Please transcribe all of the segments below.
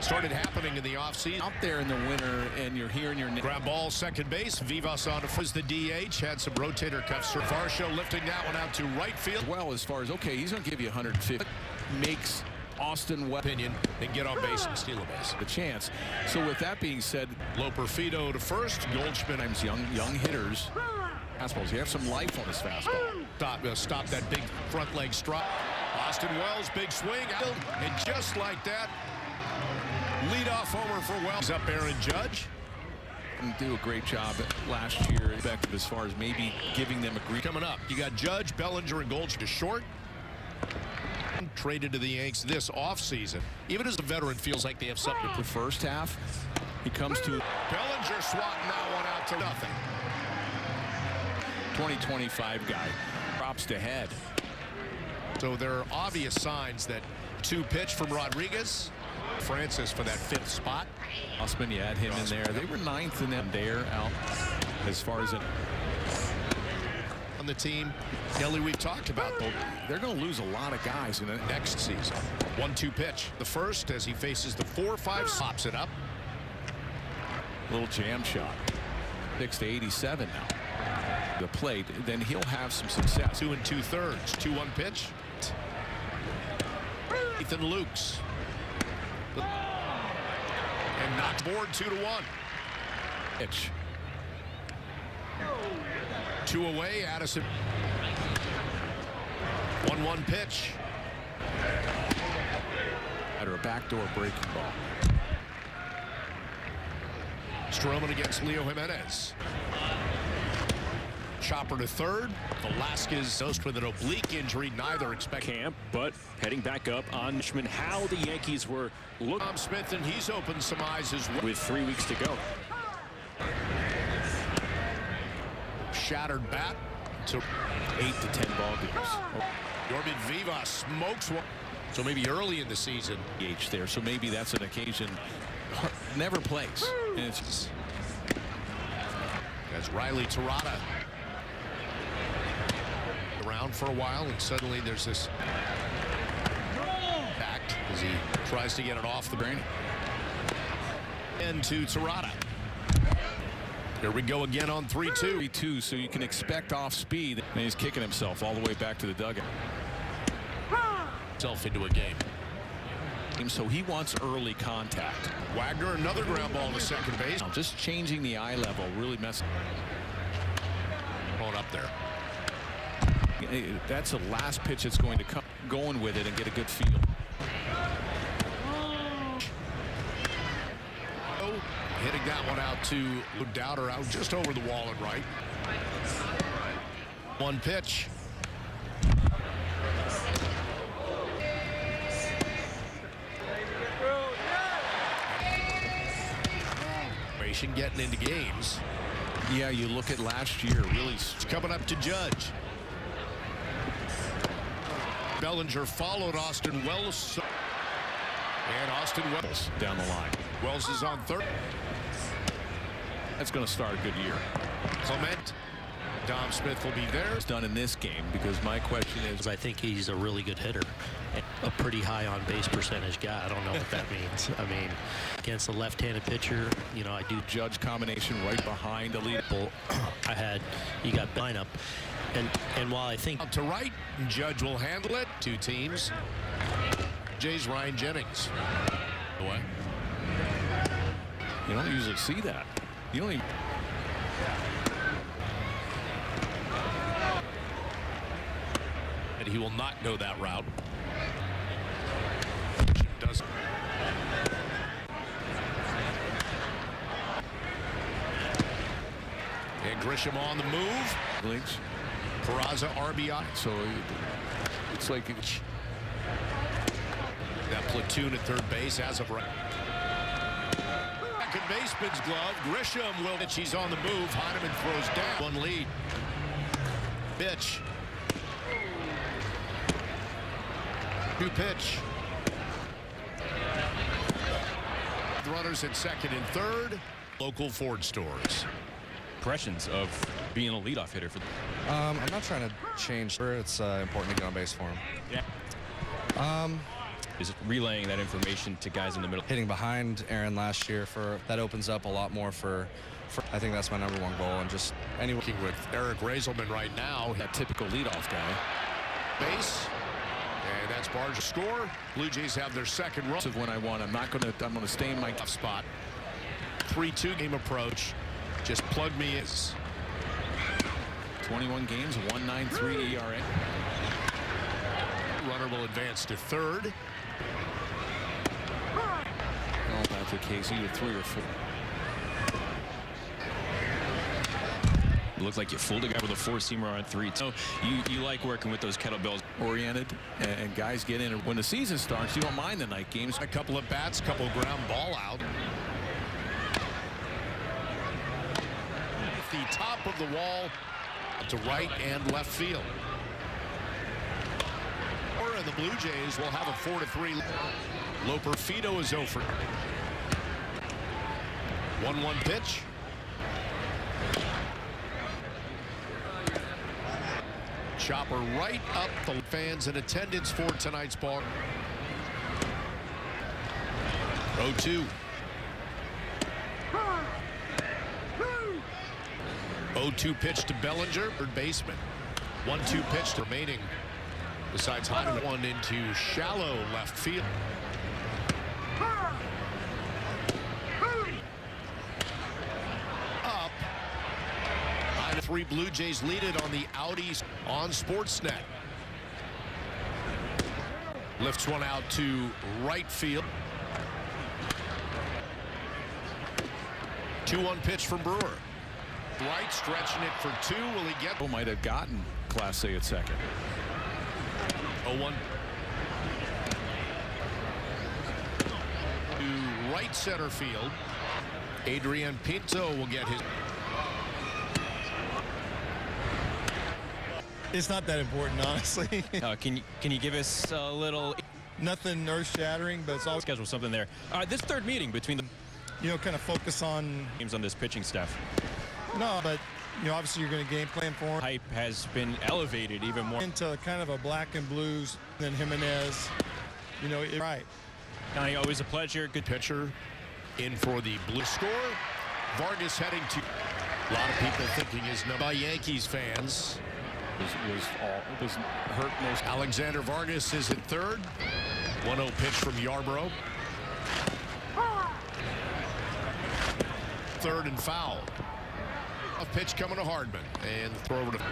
started happening in the offseason. Out there in the winter, and you're hearing your name. Ground ball, second base. Vivas on the DH. Had some rotator cuffs. Varsho lifting that one out to right field. Well, as far as, okay, he's going to give you 150. Makes Austin opinion and get on base and steal a base. The chance. So with that being said, Loperfido to first. Goldschmidt. Young hitters. Fastballs. You have some life on his fastball. Stop that big front leg strike. Austin Wells, big swing, and just like that, leadoff homer for Wells. Up Aaron Judge. And do a great job last year, effective as far as maybe giving them a green. Coming up, you got Judge, Bellinger, and Goldschmidt short. Traded to the Yankees this offseason. Even as a veteran, feels like they have something to the first half. He comes to Bellinger swatting that one out to nothing. 20-25 guy. Props to head. So there are obvious signs that 2 pitch from Rodriguez. Francis for that 5th spot. Osman, you add him in there. They were 9th in that there out as far as it. On the team, Kelly, we've talked about they're going to lose a lot of guys in the next season. 1-2 pitch. The first as he faces the 4-5, pops it up. Little jam shot. 6-87 now. The plate, then he'll have some success. 2 2/3, 2-1 pitch. Ethan Lukes. And knocked board 2-1. Pitch. 2 away, Addison. 1-1 pitch. Or a backdoor breaking ball. Stroman against Leo Jimenez. Chopper to third. Velasquez dosed with an oblique injury. Neither expect camp, but heading back up on Schmidt. How the Yankees were looking. Tom Smith, and he's opened some eyes as well. With 3 weeks to go. Shattered bat to 8 to 10 ball games. Yorman Vivas smokes one. So maybe early in the season. H there, so maybe that's an occasion. Never plays. And it's as Riley Terada around for a while, and suddenly there's this act as he tries to get it off the brain. And to Terada. Here we go again on 3-2. 3-2, so you can expect off speed. And he's kicking himself all the way back to the dugout. Self into a game. So he wants early contact. Wagner, another ground ball to second base. Just changing the eye level, really messing. Going up there. That's the last pitch that's going to come. Going with it and get a good feel. Hitting that one out to Dowder, out just over the wall and right. 1 pitch. Getting into games. Yeah, you look at last year, really. It's coming up to Judge. Bellinger followed Austin Wells. And Austin Wells down the line. Wells is on third. That's going to start a good year. Clement. Dom Smith will be there. It's done in this game, because my question is, I think he's a really good hitter, a pretty high on base percentage guy. I don't know what that means. I mean, against a left-handed pitcher, you know, I do. Judge combination right behind the lead. You got lineup, and while I think up to right, Judge will handle it. 2 teams. Jay's Ryan Jennings. Away. You don't usually see that. You don't even. And he will not go that route. Does. And Grisham on the move. Links. Peraza RBI. So it's like that platoon at third base as of right. Second baseman's glove. Grisham will. He's on the move. Heineman throws down. 1 lead. Pitch. 2 pitch. Runners at second and third. Local Ford stores. Impressions of being a leadoff hitter for. I'm not trying to change. It's important to get on base for him. Yeah. Is relaying that information to guys in the middle. Hitting behind Aaron last year, that opens up a lot more for I think that's my #1 goal. And just anyway. Working with Eric Raiselman right now. That typical leadoff guy. Base. And that's Barge's score. Blue Jays have their second run. When I want, I'm going to stay in my Tough spot. 3-2 game approach. Just plug me in. 21 games, 1.93 ERA. Runner will advance to third. Well, that's the case, either 3 or 4. Looks like you fooled a guy with a 4-seamer on 3. So you like working with those kettlebells. Oriented, and guys get in. When the season starts, you don't mind the night games. A couple of bats, couple of ground ball out. The top of the wall to right and left field. And the Blue Jays will have a 4-3. Loper Fido is over. 1-1 pitch. Chopper right up the fans in attendance for tonight's ball. 0-2. 0-2 pitch to Bellinger, third baseman. 1-2 pitch to remaining. Besides Hyman, one into shallow left field. Up. 9-3 Blue Jays lead it on the Audis on Sportsnet. Lifts one out to right field. 2-1 pitch from Brewer. Right, stretching it for 2. Will he get? Might have gotten Class A at second. 0-1. To right center field. Adrian Pinto will get his. It's not that important, honestly. Can you give us a little? Nothing earth-shattering, but it's all Schedule something there. This third meeting between the kind of focus on teams on this pitching staff. No, but obviously you're going to game plan for him. Hype has been elevated even more Into kind of a black and blues than Jimenez. Right. Connie, always a pleasure. Good Pitcher in for the blue score. Vargas heading to. A lot of people thinking his number by Yankees fans. Was hurt most. Alexander Vargas is at third. 1-0 pitch from Yarbrough. Third and foul. A pitch coming to Hardman, and the throw over to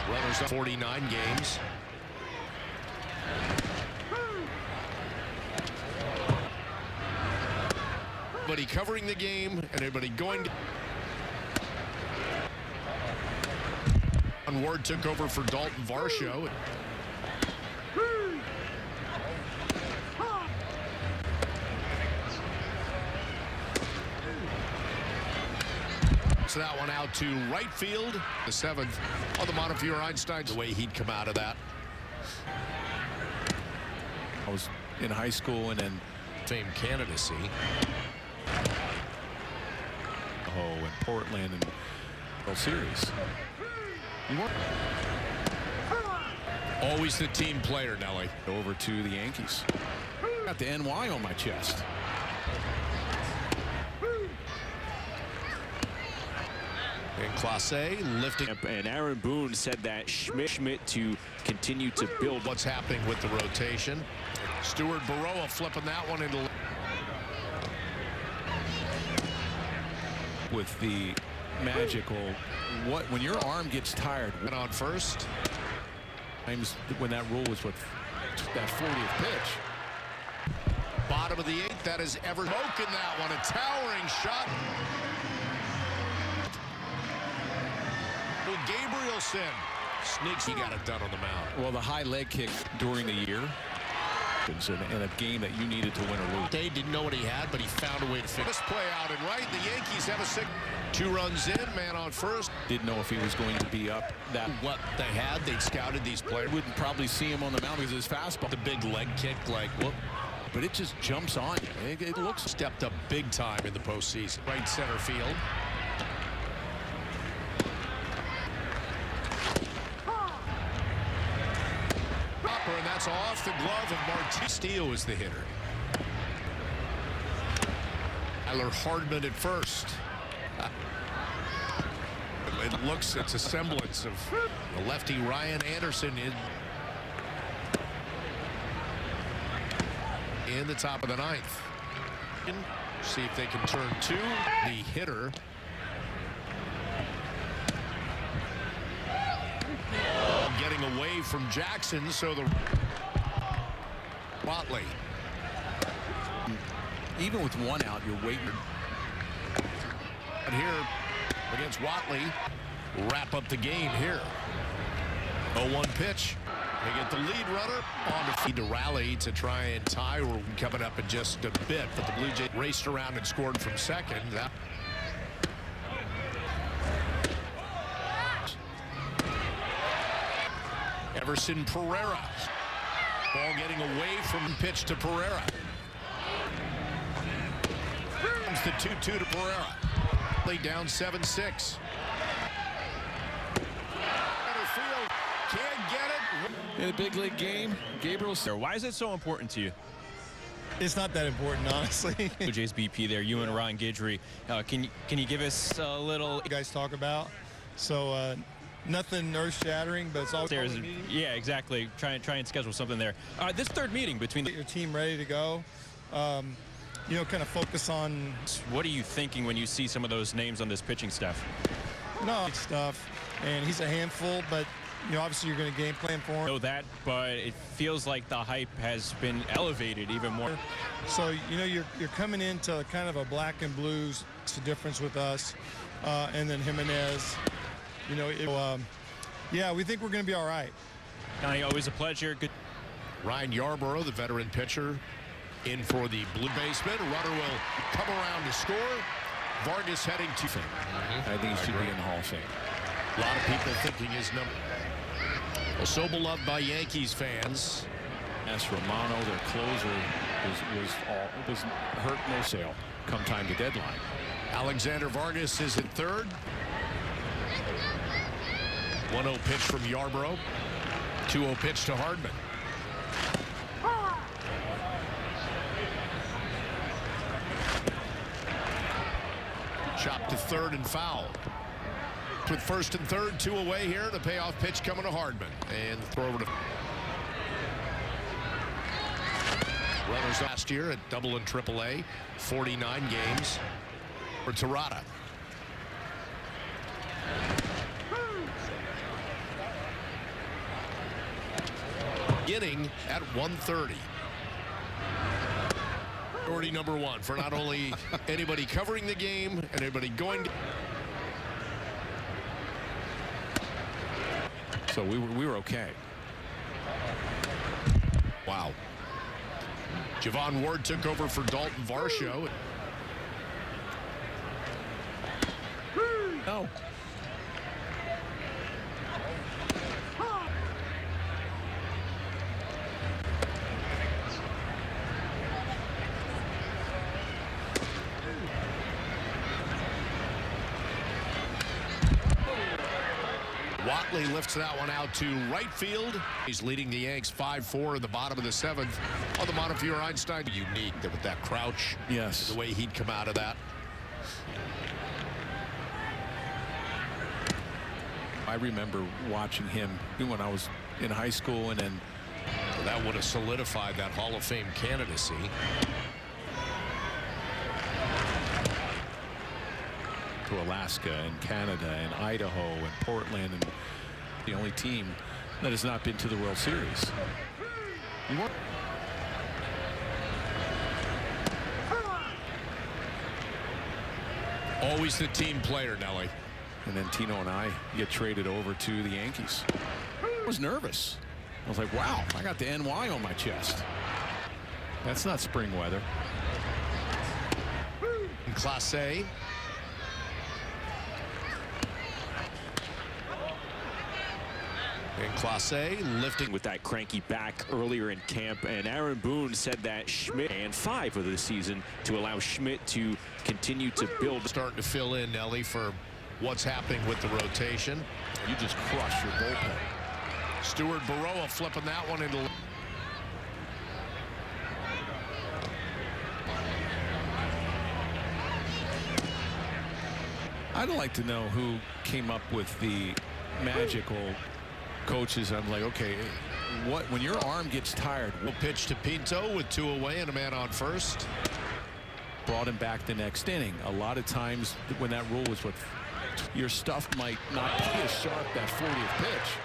runners up 49 games. Everybody covering the game, and everybody going to. Ward took over for Dalton Varsho. So that one out to right field. The 7th on the Montefiore Einstein. The way he'd come out of that. I was in high school and then Fame candidacy. in Portland and World Series. You weren't always the team player, Nelly. over to the Yankees. Got the NY on my chest. In Class A, lifting. And Aaron Boone said that Schmidt to continue to build. What's happening with the rotation? Stuart Baroa flipping that one into. With the magical, when your arm gets tired. On first. Times when that rule was that 40th pitch. Bottom of the 8th, that is ever smoking that one. A towering shot. Well, Gabrielson sneaks. He got it done on the mound. Well, the high leg kick during the year. In a game that you needed to win or lose. Day didn't know what he had, but he found a way to finish. Play out and right. The Yankees have a 2 runs in, man on first. Didn't know if he was going to be up that. What they had, they'd scouted these players. Wouldn't probably see him on the mound because his fastball. The big leg kick, like whoop. But it just jumps on you. It looks Stepped up big time in the postseason. Right center field. And that's off the glove. glove of Martin. Steele is the hitter. Tyler Hardman at first. It's a semblance of the lefty Ryan Anderson in the top of the ninth. See if they can turn two. The hitter. Getting away from Jackson, so the Watley. Even with one out, you're waiting. And here against Watley, wrap up the game here. 0-1 pitch. They get the lead runner on the feed to rally to try and tie. We're coming up in just a bit, but the Blue Jays raced around and scored from second. Everson Pereira. Ball getting away from pitch to Pereira. Comes the 2-2 to Pereira. Play down 7-6. Can't get it. In a big league game, Gabriel. Why is it so important to you? It's not that important, honestly. Blue Jays BP there, you and Ron Guidry. Can you give us a little? You guys talk about. So nothing earth-shattering, but it's all. Yeah, exactly. Try and schedule something there. This third meeting between Get your team ready to go. You know, kind of focus on. What are you thinking when you see some of those names on this pitching staff? No stuff, and he's a handful, but you know, obviously you're going to game plan for him. I know that, but it feels like the hype has been elevated even more. So you know, you're coming into kind of a black and blues. It's the difference with us, and then Jimenez. You know, yeah, we think we're going to be all right. Connie, always a pleasure. Good. Ryan Yarborough, the veteran pitcher, in for the blue baseman. Runner will come around to score. Vargas heading to fame. I think he should be in the Hall of Fame. A lot of people thinking his number. Well, so beloved by Yankees fans. S. Romano, their closer, was hurt no sale come time to deadline. Alexander Vargas is at third. 1-0 pitch from Yarborough. 2-0 pitch to Hardman. Chop to third and foul. With first and third, 2 away here. The payoff pitch coming to Hardman. And the throw over to runners last year at double and triple A. 49 games for Terada. Beginning at 1:30. Priority number one for not only anybody covering the game and anybody going to. So we were okay. Wow. Javon Ward took over for Dalton Varsho. No. Watley lifts that one out to right field. He's leading the Yanks 5-4 in the bottom of the seventh on the Montefiore Einstein. Unique that with that crouch. Yes. The way he'd come out of that. I remember watching him when I was in high school, and then That would have solidified that Hall of Fame candidacy. to Alaska and Canada and Idaho and Portland, and the only team that has not been to the World Series. Always the team player, Nelly. And then Tino and I get traded over to the Yankees. I was nervous. I was like, wow, I got the NY on my chest. That's not spring weather. In Class A. In Class A, lifting with that cranky back earlier in camp, and Aaron Boone said that Schmidt and 5 of the season to allow Schmidt to continue to build. Starting to fill in, Nelly, for what's happening with the rotation. You just crush your bullpen. Stuart Baroa flipping that one into. I'd like to know who came up with the magical coaches. I'm like, okay, what when your arm gets tired? We'll pitch to Pinto with 2 away and a man on first. Brought him back the next inning. A lot of times when that rule was what your stuff might not be as sharp that 40th pitch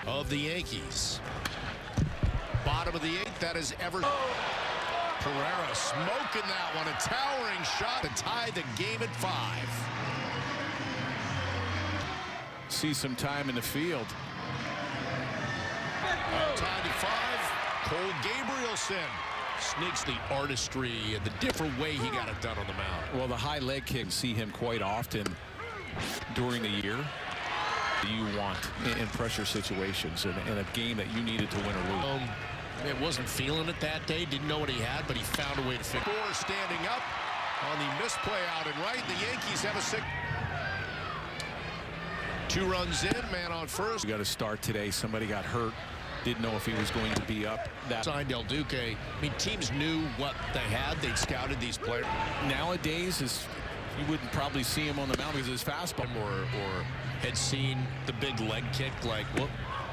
Of the Yankees. Bottom of the 8th, that is Pereira smoking that one. A towering shot to tie the game at 5. See some time in the field. Tied at 5. Cole Gabrielson sneaks the artistry and the different way he got it done on the mound. Well, the high leg kick, see him quite often during the year. You want in pressure situations in a game that you needed to win or lose. It wasn't feeling it that day, didn't know what he had, but he found a way to fix it. Four standing up on the misplay out and right. The Yankees have a 6. 2 runs in, man on first. We got to start today. Somebody got hurt. Didn't know if he was going to be up. That signed Del Duque. I mean, teams knew what they had. They'd scouted these players. Nowadays, you wouldn't probably see him on the mound because his fastball or had seen the big leg kick like, whoop.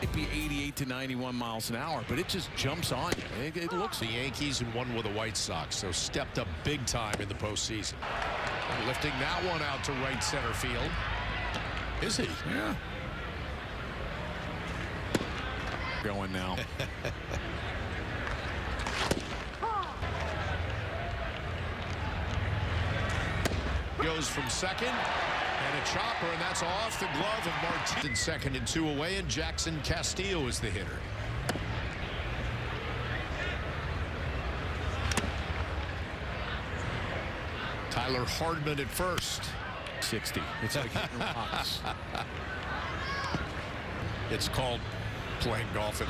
It'd be 88 to 91 miles an hour, but it just jumps on you. It looks the Yankees and won with the White Sox, so stepped up big time in the postseason. Lifting that one out to right center field. Is he? Yeah. Going now. Goes from second, and a chopper, and that's off the glove of Martinez. Second and 2 away, and Jackson Castillo is the hitter. Tyler Hardman at first. 60. It's like hitting rocks. It's called playing golf.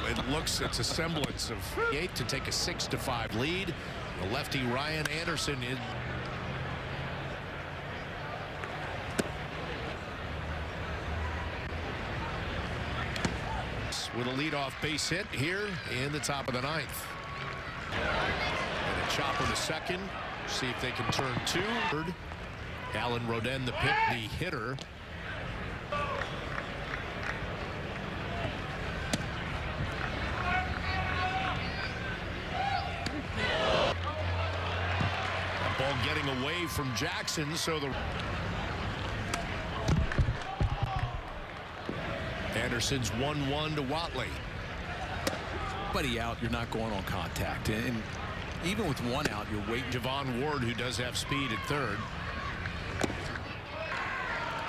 It's a semblance of 8 to take a 6-5 lead. The lefty Ryan Anderson is. With a leadoff base hit here in the top of the 9th. And a chopper to second. See if they can turn 2. Alan Rodin, the hitter. Ball getting away from Jackson, so the Anderson's 1-1 to Watley. Buddy out, you're not going on contact, and even with 1 out, you're waiting. Javon Ward, who does have speed at third.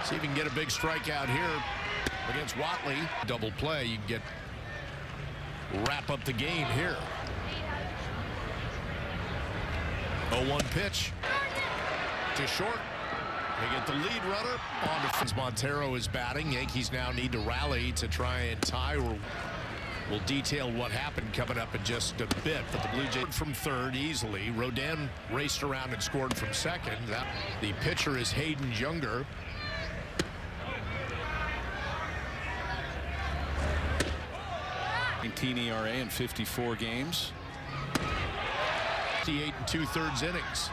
See if you can get a big strikeout here against Watley. Double play, you can wrap up the game here. 0-1 pitch to short. They get the lead runner on defense. Montero is batting. Yankees now need to rally to try and tie. We'll detail what happened coming up in just a bit. But the Blue Jays from third easily. Rodin raced around and scored from second. The pitcher is Hayden Younger. ERA in 54 games. 8 2/3 innings.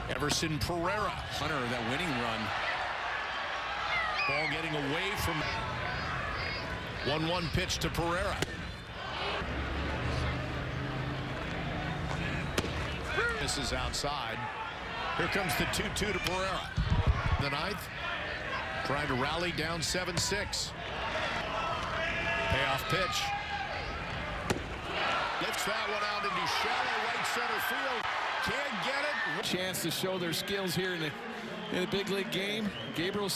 Everson Pereira. Hunter, that winning run. Ball getting away from 1-1 pitch to Pereira. This is outside. Here comes the 2-2 to Pereira. The 9th. Trying to rally down 7-6. Payoff pitch. Lifts that one out into shallow right center field. Can't get it. Chance to show their skills here in a big league game. Gabriel